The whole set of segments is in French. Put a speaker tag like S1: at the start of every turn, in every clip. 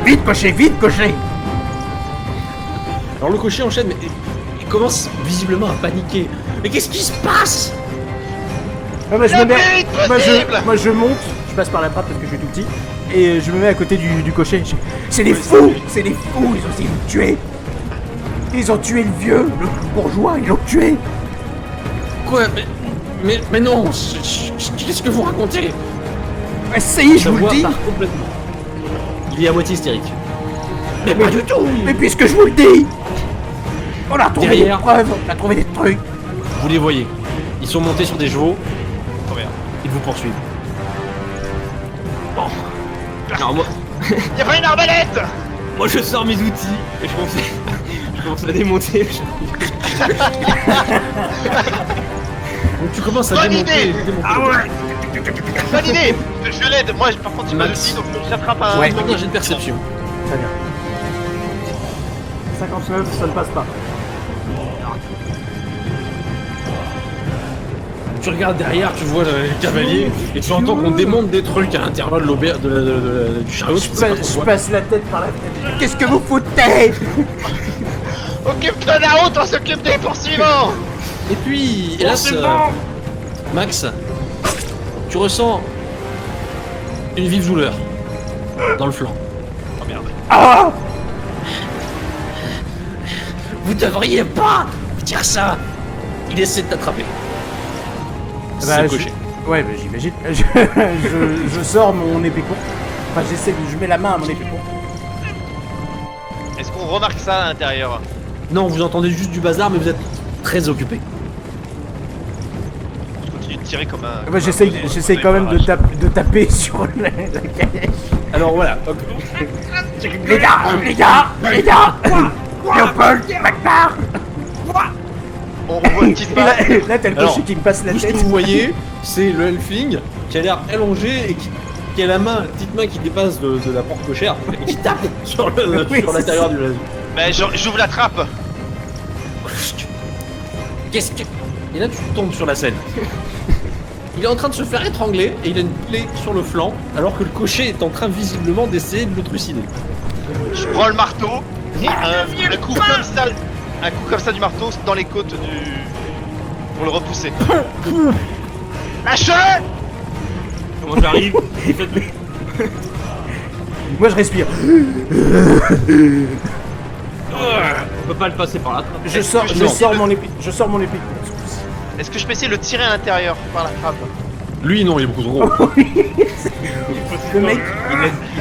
S1: Vite, cocher, vite, cocher.
S2: Alors le cocher enchaîne, mais il commence visiblement à paniquer. Mais qu'est-ce qui se passe?
S1: Ah bah, je me mets...
S3: possible.
S1: Moi je monte, je passe par la trappe parce que je suis tout petit, et je me mets à côté du cocher. C'est des fous, c'est des fous, ils ont essayé de me tuer. Ils ont tué le vieux, le bourgeois, ils l'ont tué.
S2: Quoi? Mais non, qu'est-ce que vous racontez?
S1: Mais si, je
S2: Sa
S1: vous le
S2: voix
S1: dis.
S2: part complètement. Il est à moitié hystérique.
S1: Mais pas du tout. Mais puisque je vous le dis. On a trouvé des
S2: Derrière.
S1: preuves, on a trouvé des trucs.
S2: Vous les voyez. Ils sont montés sur des chevaux.
S3: Trop bien.
S2: Ils vous poursuivent. Bon. Alors moi,
S3: Y'a pas une arbalète.
S2: moi je sors mes outils et je commence à démonter. Donc tu commences à
S3: Bonne
S2: démonter.
S3: idée.
S2: démonter.
S3: Ah ouais. Bonne idée. Je l'aide. Moi, par contre, il m'a
S2: Max.
S3: dit, donc j'attrape un.
S1: Ouais.
S2: Maintenant j'ai de perception.
S1: Très bien. 59, ça ne passe pas.
S2: Tu regardes derrière, tu vois les cavaliers et tu entends qu'on démonte des trucs à l'intérieur de l'auberge du chariot. Tu sais pas trop
S1: Je
S2: quoi.
S1: passe la tête par la fenêtre. Qu'est-ce que vous foutez?
S3: Occupe-toi de la route, on s'occupe des poursuivants.
S2: Et puis, hélas, Max, tu ressens une vive douleur dans le flanc.
S3: Oh merde.
S1: Ah!
S2: Vous devriez pas dire ça. Il essaie de t'attraper.
S1: Bah,
S2: C'est le
S1: je-
S2: cocher.
S1: Ouais, bah, j'imagine. Je sors mon épée courte. Enfin, je mets la main à mon épée courte.
S3: Est-ce qu'on remarque ça à l'intérieur?
S2: Non, vous entendez juste du bazar, mais vous êtes très occupé.
S3: Je continue de tirer comme un.
S1: Bah, j'essaye quand même de taper sur la calèche.
S2: Alors voilà.
S1: Les gars! Léopold, Magnar!
S3: On revoit une petite
S1: Et là,
S3: balle.
S1: là t'as le
S2: Alors,
S1: cocher qui me passe la
S2: Tout ce
S1: tête.
S2: que vous voyez, c'est le Elfing qui a l'air allongé et qui a la petite main qui dépasse de la porte cochère et qui tape sur
S1: Oui,
S2: sur l'intérieur du vaisseau.
S3: Mais j'ouvre la trappe.
S2: Qu'est-ce que... Et là tu tombes sur la scène. Il est en train de se faire étrangler et il a une plaie sur le flanc alors que le cocher est en train visiblement d'essayer de le trucider.
S3: Je prends le marteau. Un coup comme ça. Un coup comme ça du marteau dans les côtes du. Pour le repousser. Lâche-le.
S2: Comment j'arrive?
S1: Moi je respire.
S2: On peut pas le passer par là.
S1: Je sors mon épée. Je sors mon épée.
S3: Est-ce que je peux essayer de le tirer à l'intérieur par la trappe?
S2: Lui non, il est beaucoup trop gros.
S1: Le mec,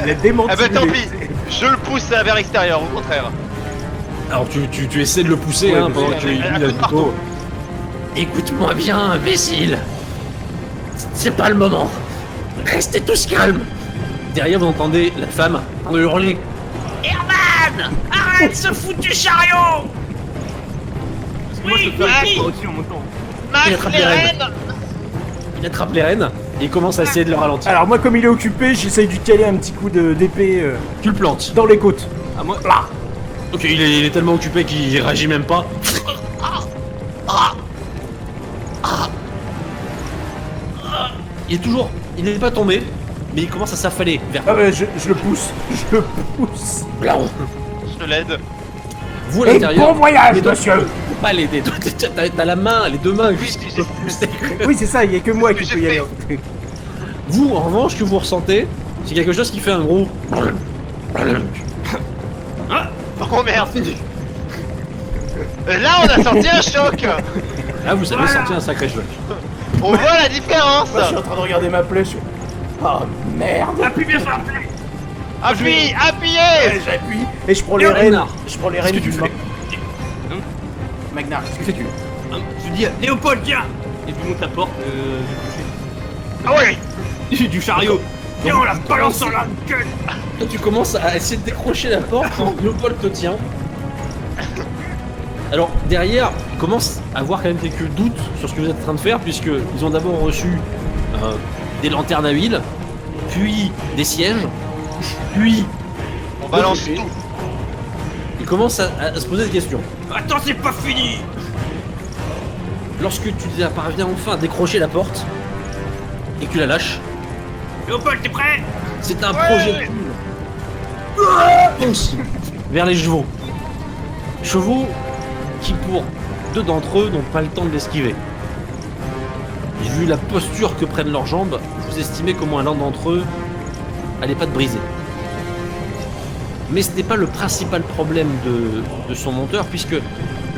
S1: il a démenti.
S3: Ah bah tant pis. Je le pousse vers l'extérieur, au contraire.
S2: Alors tu essaies de le pousser
S1: Ouais,
S2: hein,
S1: mais
S2: pendant
S3: c'est-
S2: qu'il
S3: un
S2: a
S3: coup
S2: le
S3: de marteau.
S2: couteau. Écoute-moi bien, imbécile. C'est pas le moment. Restez tous calmes. Derrière, vous entendez la femme en hurler. Herman, arrête ce foutu chariot.
S3: Oui, oui.
S2: aussi en montant.
S3: Max,
S2: Il attrape
S3: les
S2: les rênes.
S3: rênes.
S2: Il attrape les rênes et il commence à essayer de le ralentir.
S1: Alors moi comme il est occupé, j'essaye de caler un petit coup d'épée
S2: Tu le plantes.
S1: dans les côtes.
S2: Ah, moi... Là. Ok, il est tellement occupé qu'il réagit même pas. Il est toujours... Il n'est pas tombé, mais il commence à s'affaler vers
S1: Ah ouais, je le pousse. Je le pousse.
S2: là-haut.
S3: Je l'aide.
S2: Vous à
S1: Et
S2: l'intérieur.
S1: bon voyage,
S2: mais donc,
S1: monsieur.
S2: tu peux pas l'aider. Toi, t'as la main, les deux mains juste qui peuvent pousser.
S1: Oui c'est ça, il y a que moi
S3: C'est
S1: qui
S3: ce
S1: peux
S3: que
S1: y
S3: j'ai
S1: aller.
S2: Vous, en revanche, ce que vous ressentez, c'est quelque chose qui fait un gros.
S3: Oh merde. Là, on a sorti un choc.
S2: Là, vous avez senti un sacré choc.
S3: On voit la différence.
S1: Moi je suis en train de regarder ma plaie. Oh merde.
S3: Appuyez.
S1: Ouais, j'appuie et je prends les
S2: Léo
S1: rênes.
S2: Magnar.
S1: Je prends les
S2: Qu'est-ce
S1: rênes
S2: que tu
S1: du
S2: fais
S1: main. Magnar, qu'est-ce que fais-tu?
S4: Je dis Léopold, viens. Et je lui montre la porte
S3: Ah ouais.
S4: du chariot. Viens, on la balance dans la gueule.
S2: Toi, tu commences à essayer de décrocher la porte quand Léopold te tient. Alors, derrière, ils commencent à avoir quand même quelques doutes sur ce que vous êtes en train de faire, puisqu'ils ont d'abord reçu des lanternes à huile, puis des sièges, puis
S3: On balance tout.
S2: ils commencent à se poser des questions.
S4: Attends, c'est pas fini.
S2: Lorsque tu parviens enfin à décrocher la porte, et que tu la lâches,
S4: Léopold, t'es prêt?
S2: c'est un projet de fonce vers les chevaux. Chevaux qui, pour 2 d'entre eux, n'ont pas le temps de l'esquiver. Et vu la posture que prennent leurs jambes, vous estimez qu'au moins l'un d'entre eux a les pattes brisées. Mais ce n'est pas le principal problème de son monteur, puisque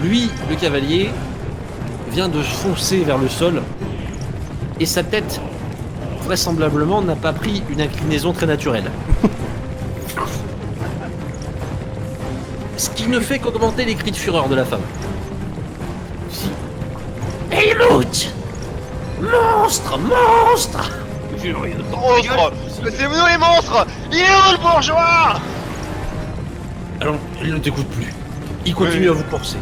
S2: lui, le cavalier, vient de foncer vers le sol, et sa tête, vraisemblablement, n'a pas pris une inclinaison très naturelle. Ce qui ne fait qu'augmenter les cris de fureur de la femme. Helmut! Monstre! Monstre!
S3: Monstre! C'est nous les monstres! Il est où le bourgeois?
S2: Alors, il ne t'écoute plus. Il continue à vous courser.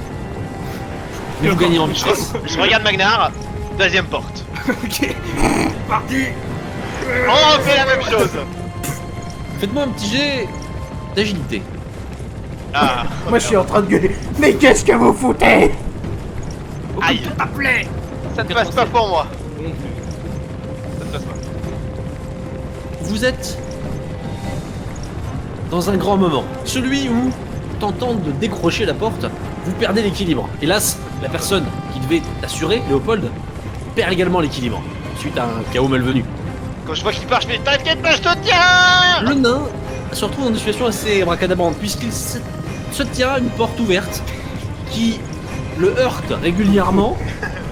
S2: Vous gagnez en vitesse.
S3: Je regarde Magnar, deuxième porte.
S4: Ok, parti.
S3: On fait la même chose.
S2: Faites-moi un petit jet d'agilité.
S3: Ah,
S1: Moi je suis en train de gueuler. Mais qu'est-ce que vous foutez?
S3: aïe,
S4: T'appelais.
S3: ça ne passe pas pour moi. Ça ne passe pas.
S2: Vous êtes dans un grand moment. Celui où, tentant de décrocher la porte, vous perdez l'équilibre. Hélas, la personne qui devait assurer, Léopold, perd également l'équilibre, suite à un chaos malvenu.
S3: Quand je vois qu'il part, je fais t'inquiète pas, je te tiens.
S2: Le nain se retrouve dans une situation assez abracadabrante, puisqu'il se tient à une porte ouverte qui le heurte régulièrement,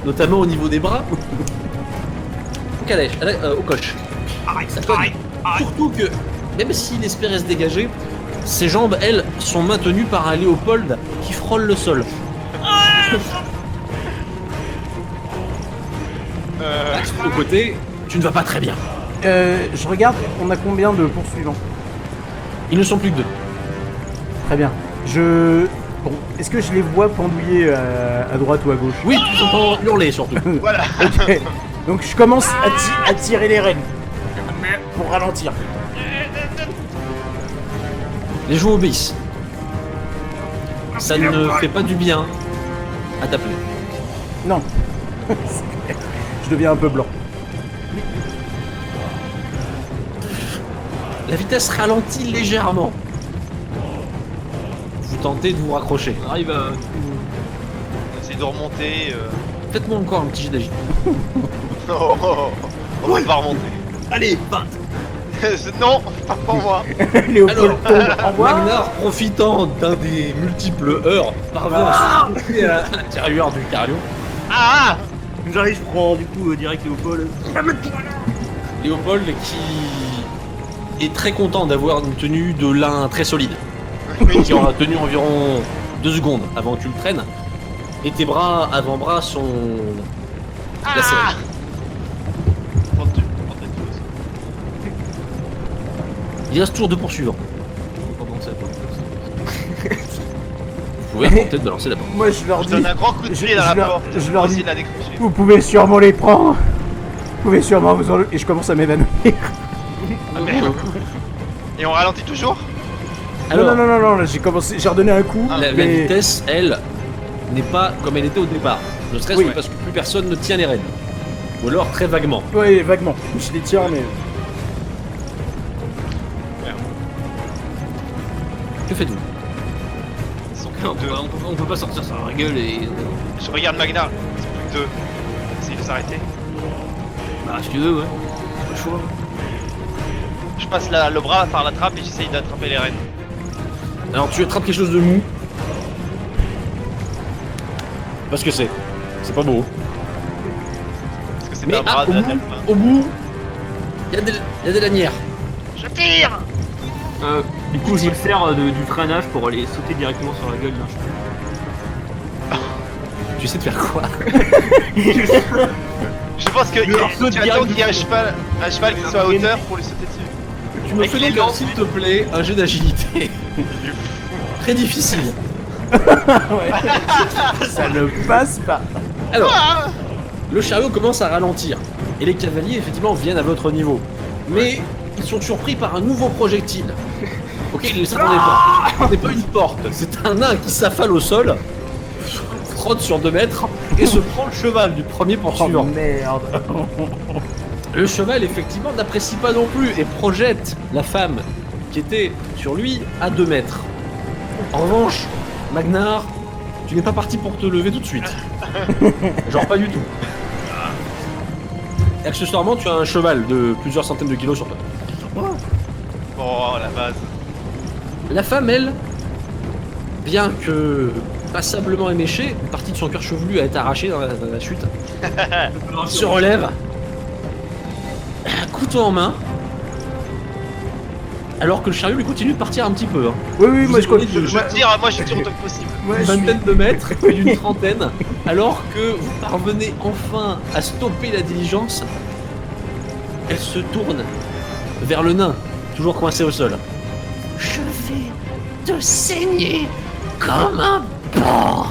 S2: notamment au niveau des bras, au calèche, au coche.
S4: Arrête,
S2: Ça cogne.
S4: arrête.
S2: Surtout que, même s'il espérait se dégager, ses jambes, elles, sont maintenues par un Léopold qui frôle le sol. Max, de côté, tu ne vas pas très bien.
S1: Je regarde, on a combien de poursuivants?
S2: Ils ne sont plus que 2.
S1: Très bien. Bon, est-ce que je les vois pendouillés à droite ou à gauche?
S2: Oui, tu entends hurler surtout.
S3: Voilà.
S1: Ok. Donc je commence à tirer les rênes. Pour ralentir.
S2: Les chevaux obéissent. Ça ne fait pas du bien à t'appeler.
S1: Non. Je deviens un peu blanc.
S2: La vitesse ralentit légèrement. Vous tentez de vous raccrocher.
S4: Arrive à.
S3: On essaie de remonter.
S2: Faites-moi encore un petit jet d'agilité.
S3: Oh, on va pas remonter.
S4: Allez, 20.
S3: Non, pas pour moi.
S1: Léopold tombe en bas.
S2: Magnar, profitant d'un des multiples heurts, parvient à se sauter à l'intérieur du carrion.
S3: Ah,
S4: J'arrive, je prends du coup direct Léopold.
S2: Léopold qui est très content d'avoir une tenue de lin très solide, qui aura tenu environ 2 secondes avant que tu le traînes, et tes bras avant-bras sont glacés.
S3: ah.
S2: Il reste toujours 2 poursuivants. Vous pouvez tenter de lancer la porte.
S1: Moi je leur
S3: Je
S1: dis.
S3: donne un grand coup de pied dans la porte.
S1: Je leur
S3: pour essayer
S1: dis.
S3: de la décrocher.
S1: Vous pouvez sûrement les prendre. Vous pouvez sûrement vous enlever. Et je commence à m'évanouir.
S3: Ah, merde. Et on ralentit toujours.
S2: Alors,
S1: Non, là, j'ai redonné un coup.
S2: la
S1: mais-
S2: vitesse, elle, n'est pas comme elle était au départ. Ne serait-ce
S1: Oui.
S2: que parce que plus personne ne tient les rênes. Ou alors très vaguement.
S1: Ouais, vaguement. Je les tiens, mais.
S2: Que faites-vous?
S3: Ils sont
S4: On
S3: plus que deux.
S4: peut pas sortir sur la gueule et.
S3: Je regarde Magnar. Ils sont plus que deux. Essaye de s'arrêter.
S4: Bah, si tu veux, ouais. Pas le choix.
S3: Je passe le bras par la trappe et j'essaye d'attraper les rênes.
S2: Alors tu attrapes quelque chose de mou. Parce que c'est pas beau.
S3: Parce que c'est
S2: Mais
S3: pas un bras de la trappe.
S2: au bout, il y a des lanières.
S3: Je tire.
S4: Du coup, je me sers du freinage pour aller sauter directement sur la gueule d'un cheval.
S2: Tu sais de faire quoi?
S3: Je pense que
S4: Le saut
S3: tu attends
S4: direct
S3: qu'il y ait un cheval qui soit à hauteur pour lui sauter dessus.
S2: Tu me
S3: Avec
S2: fais
S3: les
S2: donc,
S3: lances.
S2: s'il te plaît, un jet d'agilité. Très difficile.
S1: Ça ne passe pas.
S2: Alors,
S3: Ah.
S2: le chariot commence à ralentir. Et les cavaliers, effectivement, viennent à votre niveau. Mais ils sont surpris par un nouveau projectile. Ok, ils ne s'attendaient pas. Ce n'est pas une porte, c'est un nain qui s'affale au sol, frotte sur 2 mètres et se prend le cheval du premier
S1: Oh
S2: poursuivant.
S1: merde.
S2: Le cheval, effectivement, n'apprécie pas non plus et projette la femme qui était sur lui à 2 mètres. En revanche, Magnar, tu n'es pas parti pour te lever tout de suite. Genre pas du tout. Et accessoirement, tu as un cheval de plusieurs centaines de kilos sur toi.
S3: Oh, la base.
S2: La femme, elle, bien que passablement éméchée, une partie de son cœur chevelu a été arrachée dans la chute, se relève, couteau en main, alors que le chariot lui continue de partir un petit peu. Hein.
S1: Oui, moi je
S2: connais
S1: continue.
S3: Je tire autant que possible.
S1: Moi,
S2: Une
S1: je suis-
S2: vingtaine de mètres, puis d'une trentaine, alors que vous parvenez enfin à stopper la diligence, elle se tourne vers le nain, toujours coincé au sol. Je vais te saigner comme un porc.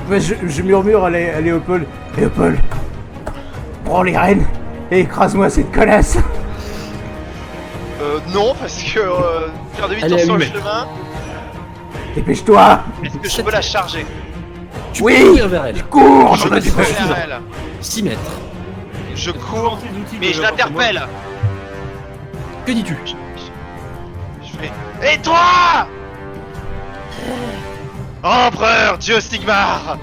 S1: Ouais, je murmure à Léopold. Léopold, prends les rênes et écrase-moi cette connasse.
S3: Non, parce que faire
S2: Elle est
S3: demi-tour sur le
S2: allumée.
S3: chemin,
S1: Dépêche-toi.
S3: est-ce que je peux la charger?
S2: Tu
S1: Oui.
S2: peux courir vers elle.
S1: Cours,
S3: Je
S1: j'en ai
S3: me
S1: du
S3: cours
S1: mal.
S3: vers elle.
S2: 6 mètres.
S3: Je cours, mais je l'interpelle.
S2: Que dis-tu?
S3: Je fais. Et toi, Empereur Dieu Stigmar,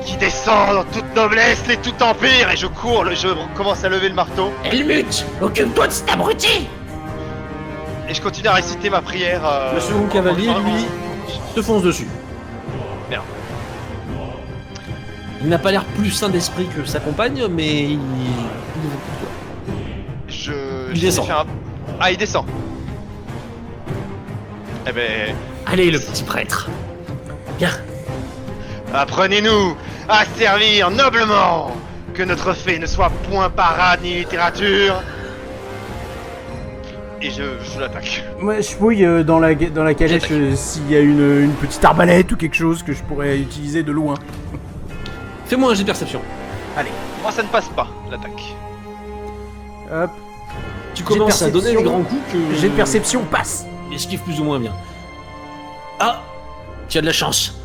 S3: qui descend dans toute noblesse et tout empire, et je cours, je commence à lever le marteau,
S2: Helmut, occupe-toi de cet abruti.
S3: et je continue à réciter ma prière.
S2: Le second cavalier, lui, te fonce dessus.
S3: Merde.
S2: Il n'a pas l'air plus sain d'esprit que sa compagne, mais il... Il descend.
S3: Ah, il descend. Eh ben,
S2: Allez, le petit prêtre. Viens.
S3: apprenez-nous à servir noblement, que notre fait ne soit point parade ni littérature. Et je l'attaque.
S1: Moi je fouille dans la calèche
S2: J'attaque.
S1: s'il y a une petite arbalète ou quelque chose que je pourrais utiliser de loin.
S2: Fais-moi un jet de perception.
S3: Moi, ça ne passe pas, l'attaque.
S1: Hop,
S2: Tu commences à donner
S1: perception.
S2: des grands coups que...
S1: j'ai de perception, passe.
S2: Il esquive plus ou moins bien. Ah, tu as de la chance.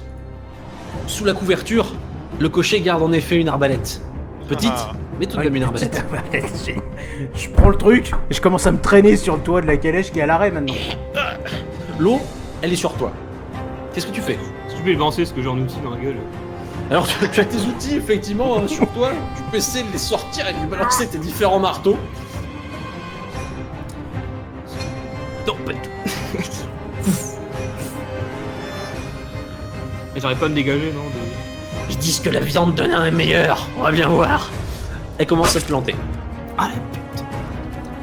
S2: Sous la couverture, le cocher garde en effet une arbalète. Petite,
S3: Ah.
S2: mais tout de même une arbalète.
S1: Je prends le truc et je commence à me traîner sur le toit de la calèche qui est à l'arrêt maintenant.
S2: L'eau, elle est sur toi. Qu'est-ce que tu fais?
S4: Si tu peux avancer ce que j'ai en outil dans la gueule.
S2: Alors tu as tes outils effectivement sur toi, tu peux essayer de les sortir et de lui balancer tes différents marteaux. Non, pas du tout.
S4: Et j'arrive pas à me dégager, non de...
S2: Ils disent que la viande de nain est meilleure, on va bien voir. Elle commence à se planter. Ah la pute.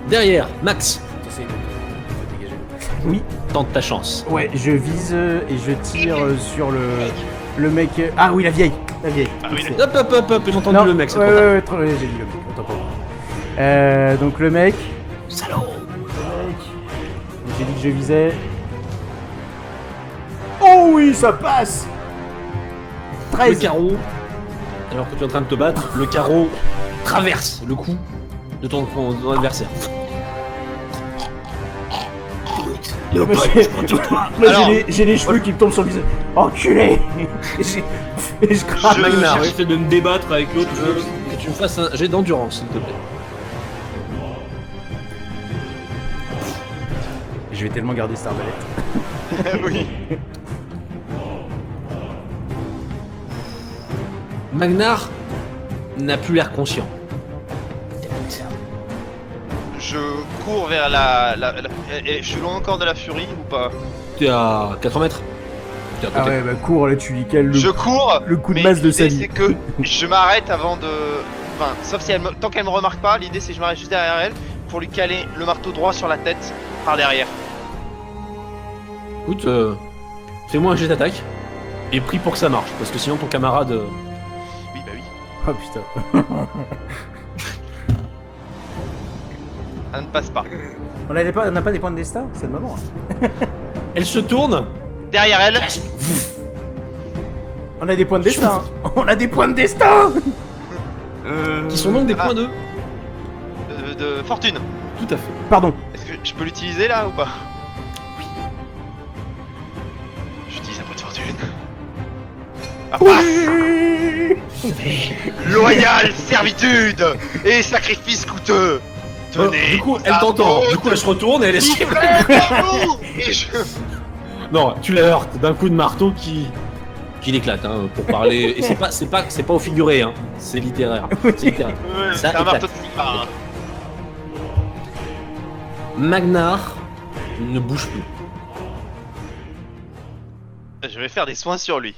S2: Derrière, Max,
S1: T'essayes de dégager. Oui,
S2: tente ta chance.
S1: ouais, je vise et je tire sur le mec. Ah oui, la vieille. La vieille.
S3: Ah oui,
S2: Hop hop hop hop, j'ai entendu
S1: Non,
S2: le mec, c'est
S1: ouais,
S2: trop tard.
S1: ouais, ouais, j'ai dit le mec, autant pour moi. Donc le mec.
S2: Salaud.
S1: J'ai dit que je visais. Oh oui, ça passe.
S2: Le
S1: 13.
S2: carreau, alors que tu es en train de te battre, le carreau traverse le cou de ton adversaire.
S1: Moi,
S3: Alors-
S1: j'ai les cheveux qui me tombent sur le visage. Enculé. Et je craque.
S2: Magnar, oui.
S4: J'essaie de me débattre avec l'autre.
S2: Je veux que tu me fasses un jet d'endurance, s'il te plaît.
S1: Je vais tellement garder cette arbalète.
S3: oui.
S2: Magnar n'a plus l'air conscient.
S3: Je cours vers et je suis loin encore de la furie ou pas?
S2: T'es à 400 mètres. T'es à côté.
S1: Ah ouais, bah cours là, tu lui cales
S3: Je cours,
S1: le coup de
S3: mais
S1: masse de
S3: l'idée,
S1: sa vie.
S3: c'est que je m'arrête avant de... Enfin, sauf si tant qu'elle me remarque pas, l'idée c'est que je m'arrête juste derrière elle pour lui caler le marteau droit sur la tête par derrière.
S2: Écoute, fais-moi un jet d'attaque. Et prie pour que ça marche, parce que sinon ton camarade...
S3: Oui, bah oui.
S1: Oh putain.
S3: Ça ne passe pas.
S1: On n'a pas des points de destin? C'est le moment. Hein.
S2: Elle se tourne.
S3: Derrière elle,
S1: On a des points de destin. Hein. On a des points de destin.
S2: Qui sont donc des points de...
S3: de fortune.
S2: Tout à fait.
S1: Pardon.
S3: Est-ce que je peux l'utiliser là ou pas? Oui. J'utilise un point de fortune. Ah, passe.
S1: Oui.
S3: Loyale servitude et sacrifice coûteux. Tenez.
S2: Du coup, elle
S3: Ah,
S2: t'entend.
S3: oh,
S2: Du coup, elle se retourne et elle esquive.
S3: Et je...
S2: Non, tu la heurtes d'un coup de marteau qui l'éclate, hein, pour parler. Et c'est pas au figuré, hein. C'est littéraire. C'est littéraire.
S3: Ouais,
S2: Ça
S3: c'est un marteau
S2: éclate.
S3: de Sigmar, hein.
S2: Magnar ne bouge plus.
S3: Je vais faire des soins sur lui.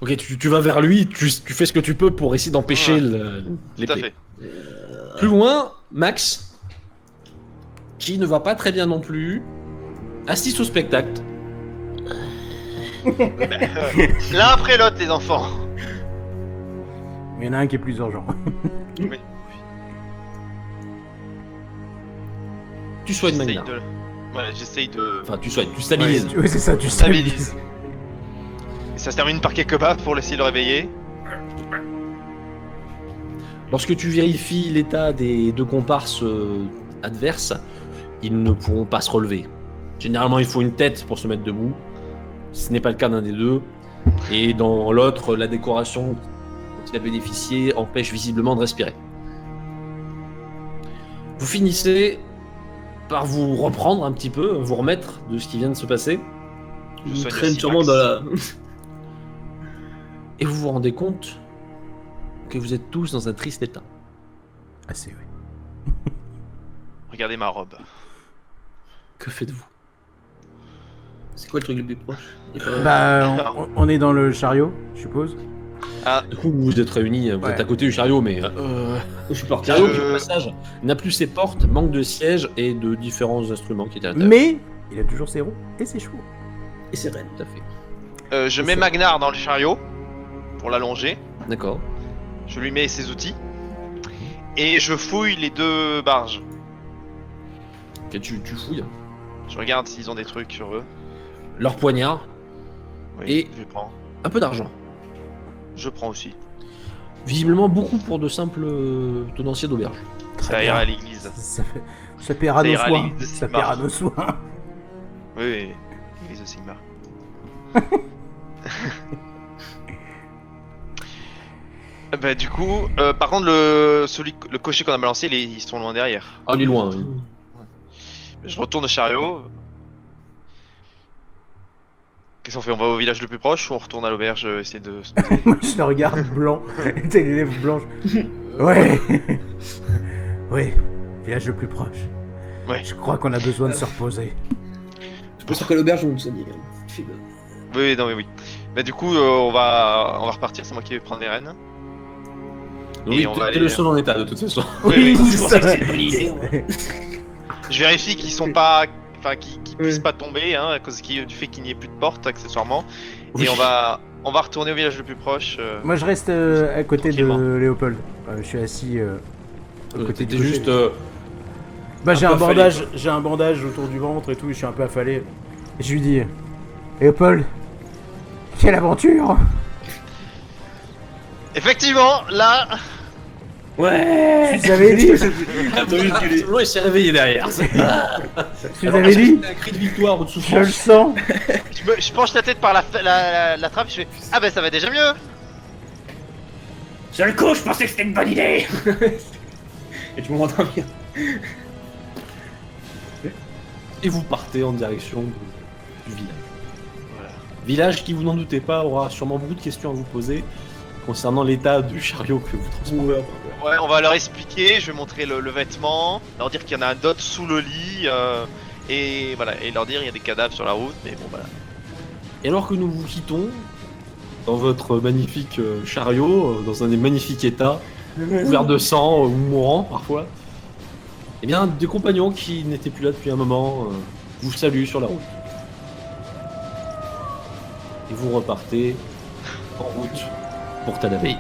S2: Ok, tu vas vers lui, tu fais ce que tu peux pour essayer d'empêcher
S3: Ouais.
S2: l'épée.
S3: Tout à fait.
S2: Plus loin, Max, qui ne va pas très bien non plus, assiste au spectacle.
S3: L'un après l'autre, les enfants.
S1: Il y en a un qui est plus urgent.
S3: Oui.
S2: Tu soignes
S3: J'essaye
S2: Magnar.
S3: de... Voilà, j'essaye de...
S2: Enfin, tu soignes, tu stabilises.
S1: Oui, c'est ça, tu
S3: Stabilise.
S1: stabilises.
S3: Et ça se termine par quelques baffes pour essayer de le réveiller.
S2: Lorsque tu vérifies l'état des deux comparses adverses, ils ne pourront pas se relever. Généralement, il faut une tête pour se mettre debout. Ce n'est pas le cas d'un des deux. Et dans l'autre, la décoration dont il a bénéficié empêche visiblement de respirer. Vous finissez par vous reprendre un petit peu, vous remettre de ce qui vient de se passer.
S3: Je
S4: Il
S3: soigne
S4: traîne
S3: aussi
S4: sûrement
S3: Max.
S4: dans la.
S2: Et vous vous rendez compte que vous êtes tous dans un triste état.
S1: Ah, c'est oui.
S3: Regardez ma robe.
S2: Que faites-vous?
S4: C'est quoi le truc le plus proche
S1: Bah, on est dans le chariot, je suppose.
S2: Du coup, vous vous êtes réunis, vous
S1: Ouais.
S2: êtes à côté du chariot, mais
S4: Je suis parti.
S2: chariot
S3: Euh,
S2: qui, au passage, n'a plus ses portes, manque de sièges et de différents instruments qui étaient à l'intérieur.
S1: Mais il a toujours ses roues et ses chevaux.
S4: Et c'est Rennes.
S2: Tout à fait.
S3: Je mets Magnar dans le chariot pour l'allonger.
S2: D'accord.
S3: Je lui mets ses outils. Et je fouille les deux barges.
S2: Ok, tu fouilles.
S3: Je regarde s'ils ont des trucs sur eux.
S2: Leur poignard,
S3: Oui,
S2: Et-
S3: je prends.
S2: un peu d'argent.
S3: Je prends aussi.
S2: Visiblement beaucoup pour de simples tenanciers d'auberge.
S3: Ça ira à l'église.
S1: Ça paiera
S3: Ça
S1: nos
S3: ira à
S1: soins.
S3: l'église de
S1: Ça
S3: Sigmar.
S1: paiera nos soins.
S3: Oui, oui, l'église de Sigmar. Bah du coup, par contre le cocher qu'on a balancé, ils sont loin derrière.
S2: Ah, il est loin. Oui.
S3: Je retourne au chariot. Qu'est-ce qu'on fait? On va au village le plus proche ou on retourne à l'auberge essayer de se poser?
S1: Moi, je le regarde blanc. T'as les lèvres blanches. Ouais. Oui. Village le plus proche.
S3: Ouais.
S1: Je crois qu'on a besoin de se reposer.
S4: Je pense que l'auberge, on le soigne.
S3: Oui, non mais oui. Bah du coup, on va repartir, c'est moi qui vais prendre les rênes.
S2: Oui,
S3: on va
S2: t'es
S3: aller-
S2: le seul en état de toute façon.
S3: Oui, oui.
S1: c'est ça.
S3: Je vérifie qu'ils sont pas... Enfin, qu'ils puissent
S4: Oui.
S3: pas tomber, hein, à cause du fait qu'il n'y ait plus de porte, accessoirement.
S2: Oui.
S3: Et on va retourner au village le plus proche.
S1: Moi, je reste à côté de
S3: Tranquillement.
S1: Léopold. Je suis assis à côté
S2: T'es
S1: du cocher.
S2: juste.
S1: Bah, j'ai
S2: un
S1: un
S2: peu affalé,
S1: bandage, j'ai un bandage autour du ventre et tout. Et je suis un peu affalé. Et je lui dis, Léopold, quelle aventure!
S3: Effectivement, là...
S4: Ouais.
S1: Je vous avais dit,
S2: Absolument, il s'est réveillé derrière.
S1: je vous
S2: Alors,
S1: avais
S2: est-ce que
S1: dit,
S2: c'est un cri de victoire ou de
S1: je le
S2: souffrance.
S1: sens.
S3: Je penche la tête par la trappe, je fais... Ah bah ça va déjà mieux.
S4: Sur le coup, je pensais que c'était une bonne idée. Et tu m'entends bien.
S2: Et vous partez en direction du village.
S3: Voilà.
S2: Village qui, vous n'en doutez pas, aura sûrement beaucoup de questions à vous poser concernant l'état du chariot que vous transportez.
S3: Ouais, on va leur expliquer, je vais montrer le vêtement, leur dire qu'il y en a un d'autre sous le lit, et voilà, et leur dire il y a des cadavres sur la route, mais bon voilà.
S2: Et alors que nous vous quittons, dans votre magnifique chariot, dans un des magnifiques états, couvert de sang ou mourant parfois, eh bien, des compagnons qui n'étaient plus là depuis un moment vous saluent sur la route. Et vous repartez en route pour Tadavei.